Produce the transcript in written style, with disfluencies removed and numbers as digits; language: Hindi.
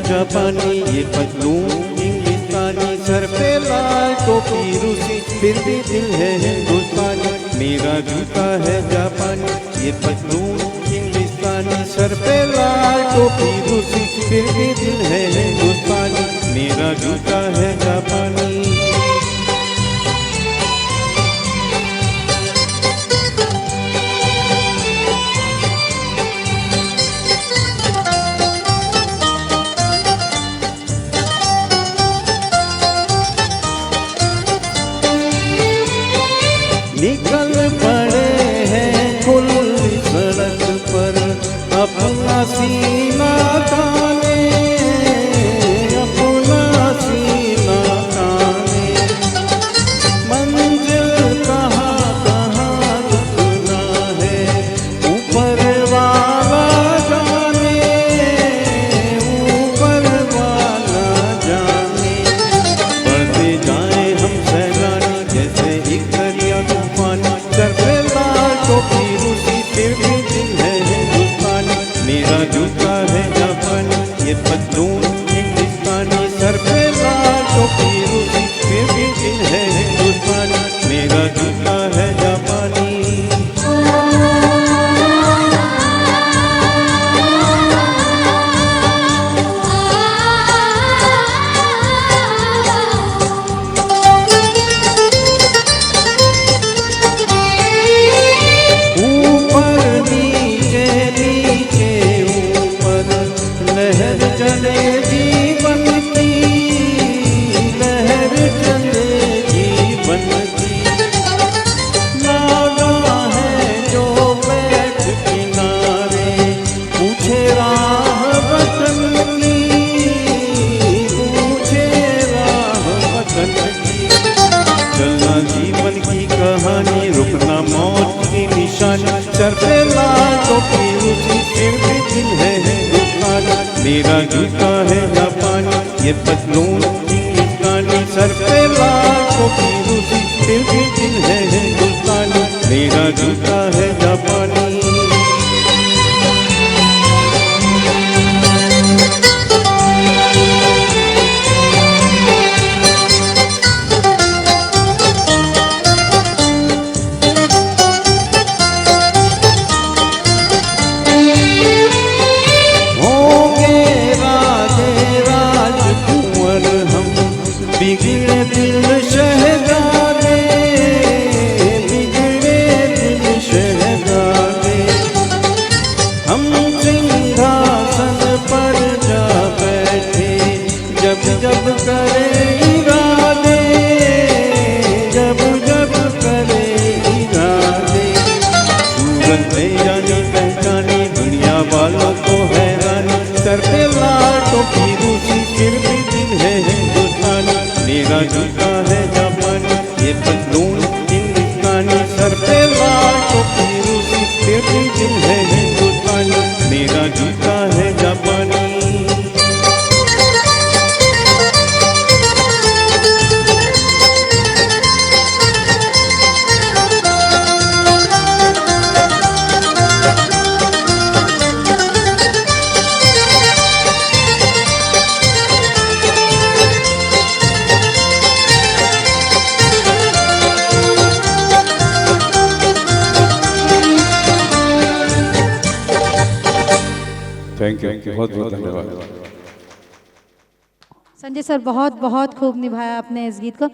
जापानी, ये पतलून इंग्लिस्तानी, सर पे लाल टोपी रूसी, फिर भी दिल है हिंदुस्तानी। मेरा जूता है जापानी, ये पतलून इंग्लिस्तानी, सर पे लाल टोपी रूसी, फिर भी दिल है हिंदुस्तानी। मेरा जूता है जापानी। निकल पड़े हैं खुली सड़क पर, अपना सीना ताने, अपना सीना ताने। मंजिल कहाँ कहाँ रुकना है, ऊपर वाला जाने, ऊपर वाला जाने। बढ़ते जाए हम सैलानी, जैसे एक दरिया तूफानी, सर पे लाल टोपी रूसी, फिर भी दिल है हिंदुस्तानी। मेरा जूता है जापानी, ये पतलून इंग्लिस्तानी, सर पे लाल टोपी रूसी, फिर भी दिल है हिंदुस्तानी। मेरा जूता है जापानी। लहर चले जीवन की, लहर चले जीवन की। नागा है जो बैठ किनारे, पूछे राह वतन की, पूछे राह वतन की। चलना जीवन की कहानी, रुकना मौत की निशानी, सर पे लाल टोपी रूसी, फिर भी दिल है हिंदुस्तानी। मेरा जूता है जापानी, ये पतलून इंग्लिस्तानी, सर पे लाल टोपी रूसी, फिर भी दिल है हिंदुस्तानी। मेरा जूता है जापानी। बिगड़े दिल शहजादे, बिगड़े दिल शहजादे। हम सिंहासन पर जा बैठे, जब जब करे इरादे, जब जब करे इरादे। सूरत ले जानी पहचानी, दुनिया वालों को हैरानी, सर पे लाल टोपी रूसी, फिर भी दिल है हिंदुस्तानी। मेरा जूता है जापानी, ये पतलून इंग्लिस्तानी, सर पे लाल टोपी रूसी, फिर भी दिल है हिंदुस्तानी। मेरा जूता है जापानी। थैंक यू, बहुत बहुत धन्यवाद। संजय सर, बहुत बहुत खूब निभाया आपने इस गीत को।